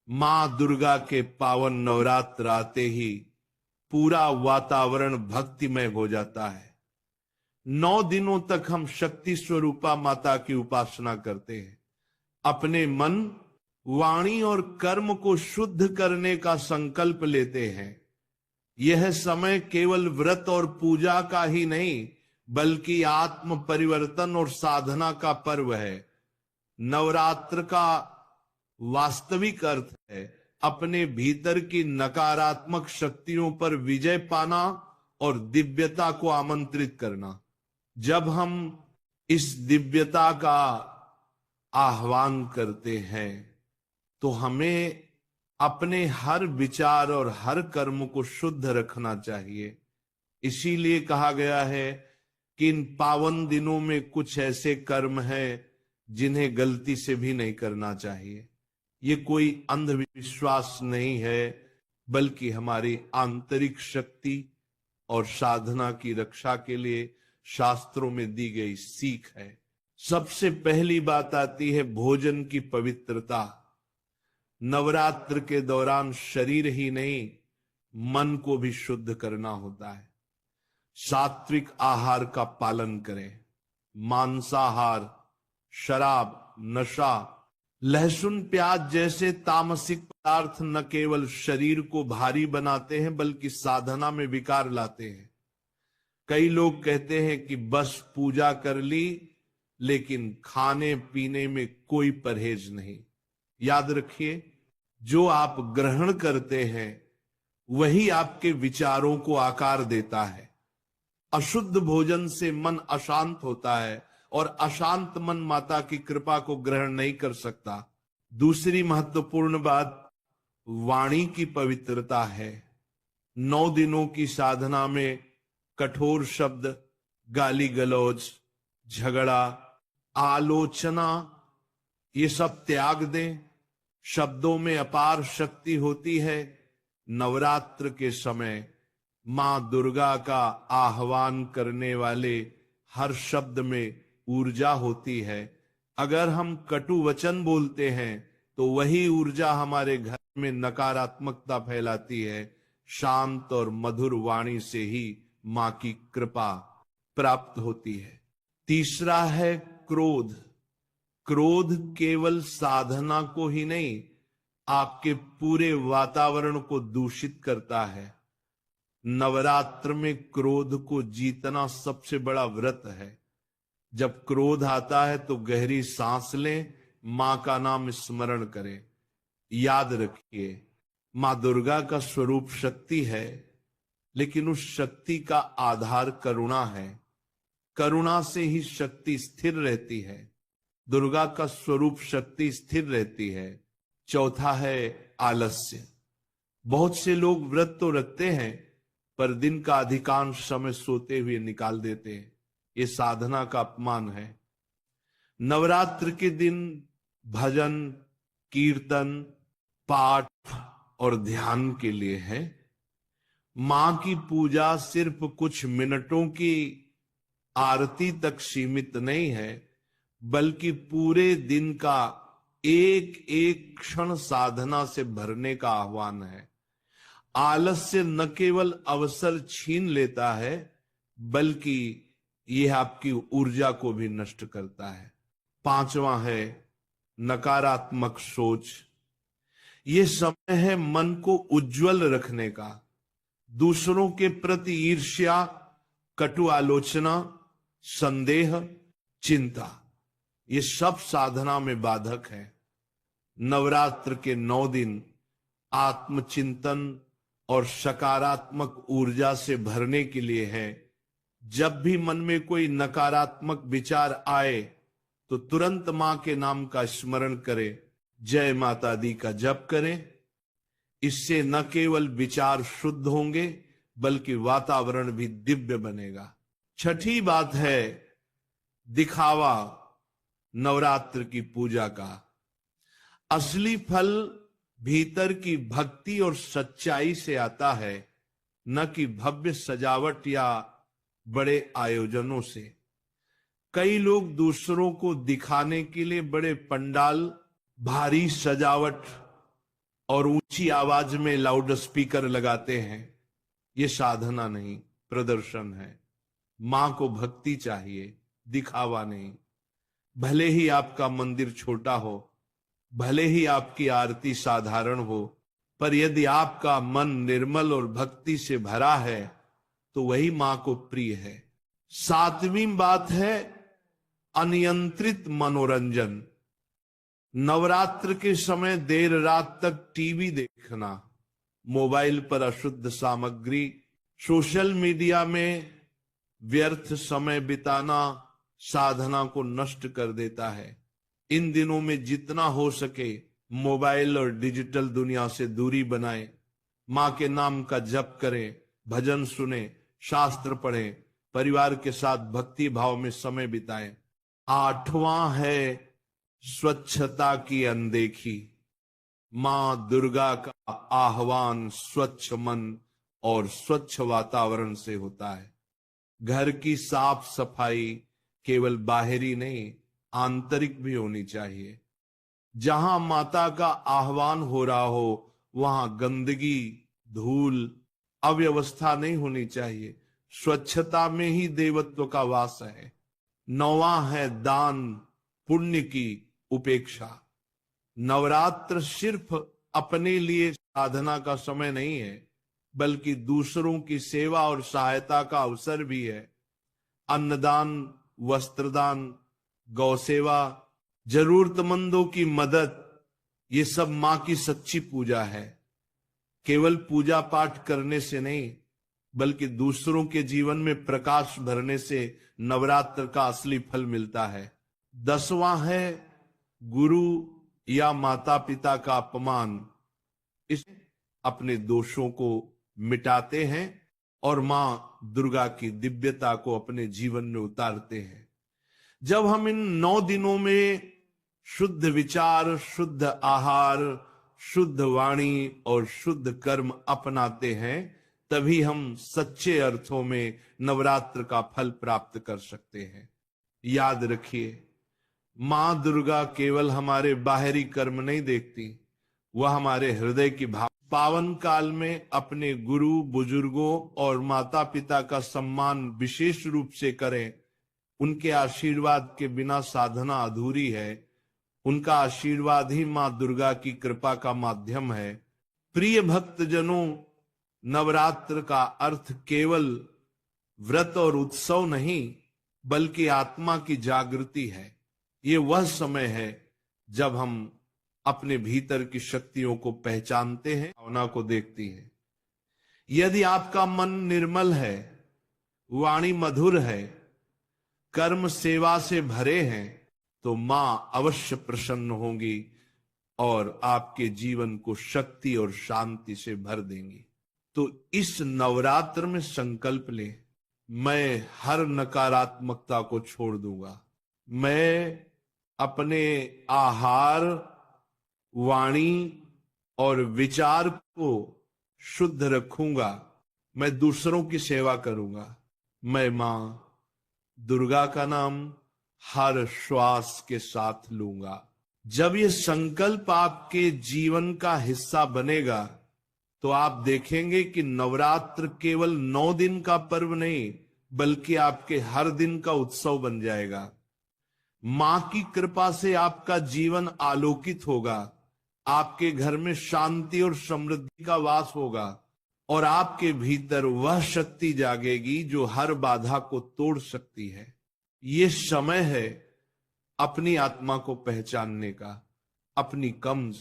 मां दुर्गा के पावन नवरात्र आते ही पूरा वातावरण भक्तिमय हो जाता है। 9 दिनों तक हम शक्ति स्वरूपा माता की उपासना करते हैं। अपने मन, वाणी और कर्म को शुद्ध करने का संकल्प लेते हैं। यह समय केवल व्रत और पूजा का ही नहीं, बल्कि आत्म परिवर्तन और साधना का पर्व है। नवरात्र का वास्तविक अर्थ है अपने भीतर की नकारात्मक शक्तियों पर विजय पाना और दिव्यता को आमंत्रित करना। जब हम इस दिव्यता का आह्वान करते हैं तो हमें अपने हर विचार और हर कर्म को शुद्ध रखना चाहिए। इसीलिए कहा गया है कि इन पावन दिनों में कुछ ऐसे कर्म हैं जिन्हें गलती से भी नहीं करना चाहिए। ये कोई अंधविश्वास नहीं है, बल्कि हमारी आंतरिक शक्ति और साधना की रक्षा के लिए शास्त्रों में दी गई सीख है। सबसे पहली बात आती है भोजन की पवित्रता। नवरात्र के दौरान शरीर ही नहीं, मन को भी शुद्ध करना होता है। सात्विक आहार का पालन करें। मांसाहार, शराब, नशा, लहसुन, प्याज जैसे तामसिक पदार्थ न केवल शरीर को भारी बनाते हैं बल्कि साधना में विकार लाते हैं। कई लोग कहते हैं कि बस पूजा कर ली, लेकिन खाने पीने में कोई परहेज नहीं। याद रखिए, जो आप ग्रहण करते हैं वही आपके विचारों को आकार देता है। अशुद्ध भोजन से मन अशांत होता है और अशांत मन माता की कृपा को ग्रहण नहीं कर सकता। दूसरी महत्वपूर्ण बात वाणी की पवित्रता है। 9 दिनों की साधना में कठोर शब्द, गाली गलौज, झगड़ा, आलोचना, ये सब त्याग दें। शब्दों में अपार शक्ति होती है। नवरात्र के समय मां दुर्गा का आह्वान करने वाले हर शब्द में ऊर्जा होती है। अगर हम कटु वचन बोलते हैं तो वही ऊर्जा हमारे घर में नकारात्मकता फैलाती है। शांत और मधुर वाणी से ही मां की कृपा प्राप्त होती है। तीसरा है क्रोध। क्रोध केवल साधना को ही नहीं, आपके पूरे वातावरण को दूषित करता है। नवरात्र में क्रोध को जीतना सबसे बड़ा व्रत है। जब क्रोध आता है तो गहरी सांस लें, मां का नाम स्मरण करें। याद रखिए, मां दुर्गा का स्वरूप शक्ति है, लेकिन उस शक्ति का आधार करुणा है। करुणा से ही शक्ति स्थिर रहती है। दुर्गा का स्वरूप शक्ति स्थिर रहती है। चौथा है आलस्य। बहुत से लोग व्रत तो रखते हैं पर दिन का अधिकांश समय सोते हुए निकाल देते हैं। ये साधना का अपमान है। नवरात्र के दिन भजन, कीर्तन, पाठ और ध्यान के लिए है। मां की पूजा सिर्फ कुछ मिनटों की आरती तक सीमित नहीं है, बल्कि पूरे दिन का एक एक क्षण साधना से भरने का आह्वान है। आलस्य न केवल अवसर छीन लेता है, बल्कि यह आपकी ऊर्जा को भी नष्ट करता है। पांचवा है नकारात्मक सोच। यह समय है मन को उज्जवल रखने का। दूसरों के प्रति ईर्ष्या, कटु आलोचना, संदेह, चिंता, ये सब साधना में बाधक है। नवरात्र के 9 दिन आत्मचिंतन और सकारात्मक ऊर्जा से भरने के लिए है। जब भी मन में कोई नकारात्मक विचार आए तो तुरंत मां के नाम का स्मरण करें, जय माता दी का जप करें। इससे न केवल विचार शुद्ध होंगे बल्कि वातावरण भी दिव्य बनेगा। छठी बात है दिखावा नवरात्र की पूजा का। असली फल भीतर की भक्ति और सच्चाई से आता है, न कि भव्य सजावट या बड़े आयोजनों से। कई लोग दूसरों को दिखाने के लिए बड़े पंडाल, भारी सजावट और ऊंची आवाज में लाउड स्पीकर लगाते हैं, ये साधना नहीं, प्रदर्शन है। मां को भक्ति चाहिए, दिखावा नहीं। भले ही आपका मंदिर छोटा हो, भले ही आपकी आरती साधारण हो, पर यदि आपका मन निर्मल और भक्ति से भरा है तो वही मां को प्रिय है। 7वीं बात है अनियंत्रित मनोरंजन। नवरात्र के समय देर रात तक टीवी देखना, मोबाइल पर अशुद्ध सामग्री, सोशल मीडिया में व्यर्थ समय बिताना साधना को नष्ट कर देता है। इन दिनों में जितना हो सके मोबाइल और डिजिटल दुनिया से दूरी बनाएं। मां के नाम का जप करें, भजन सुने, शास्त्र पढ़ें, परिवार के साथ भक्ति भाव में समय बिताएं। 8वां है स्वच्छता की अनदेखी। मां दुर्गा का आह्वान स्वच्छ मन और स्वच्छ वातावरण से होता है। घर की साफ सफाई केवल बाहरी नहीं, आंतरिक भी होनी चाहिए। जहां माता का आह्वान हो रहा हो वहां गंदगी, धूल, अव्यवस्था नहीं होनी चाहिए। स्वच्छता में ही देवत्व का वास है। 9वां है दान पुण्य की उपेक्षा। नवरात्र सिर्फ अपने लिए साधना का समय नहीं है, बल्कि दूसरों की सेवा और सहायता का अवसर भी है। अन्नदान, वस्त्रदान, गौ सेवा, जरूरतमंदों की मदद, ये सब मां की सच्ची पूजा है। केवल पूजा पाठ करने से नहीं, बल्कि दूसरों के जीवन में प्रकाश भरने से नवरात्र का असली फल मिलता है। 10वां है गुरु या माता पिता का अपमान। इस अपने दोषों को मिटाते हैं और मां दुर्गा की दिव्यता को अपने जीवन में उतारते हैं। जब हम इन 9 दिनों में शुद्ध विचार, शुद्ध आहार, शुद्ध वाणी और शुद्ध कर्म अपनाते हैं, तभी हम सच्चे अर्थों में नवरात्र का फल प्राप्त कर सकते हैं। याद रखिए, मां दुर्गा केवल हमारे बाहरी कर्म नहीं देखती, वह हमारे हृदय की भाव। पावन काल में अपने गुरु, बुजुर्गों और माता पिता का सम्मान विशेष रूप से करें। उनके आशीर्वाद के बिना साधना अधूरी है। उनका आशीर्वाद ही मां दुर्गा की कृपा का माध्यम है। प्रिय भक्तजनों, नवरात्र का अर्थ केवल व्रत और उत्सव नहीं, बल्कि आत्मा की जागृति है। ये वह समय है जब हम अपने भीतर की शक्तियों को पहचानते हैं, भावना को देखती हैं। यदि आपका मन निर्मल है, वाणी मधुर है, कर्म सेवा से भरे हैं, तो मां अवश्य प्रसन्न होंगी और आपके जीवन को शक्ति और शांति से भर देंगी। तो इस नवरात्र में संकल्प ले, मैं हर नकारात्मकता को छोड़ दूंगा। मैं अपने आहार, वाणी और विचार को शुद्ध रखूंगा। मैं दूसरों की सेवा करूंगा। मैं मां दुर्गा का नाम हर श्वास के साथ लूंगा। जब ये संकल्प आपके जीवन का हिस्सा बनेगा, तो आप देखेंगे कि नवरात्र केवल 9 दिन का पर्व नहीं, बल्कि आपके हर दिन का उत्सव बन जाएगा। मां की कृपा से आपका जीवन आलोकित होगा। आपके घर में शांति और समृद्धि का वास होगा और आपके भीतर वह शक्ति जागेगी जो हर बाधा को तोड़ सकती है। ये समय है अपनी आत्मा को पहचानने का, अपनी कम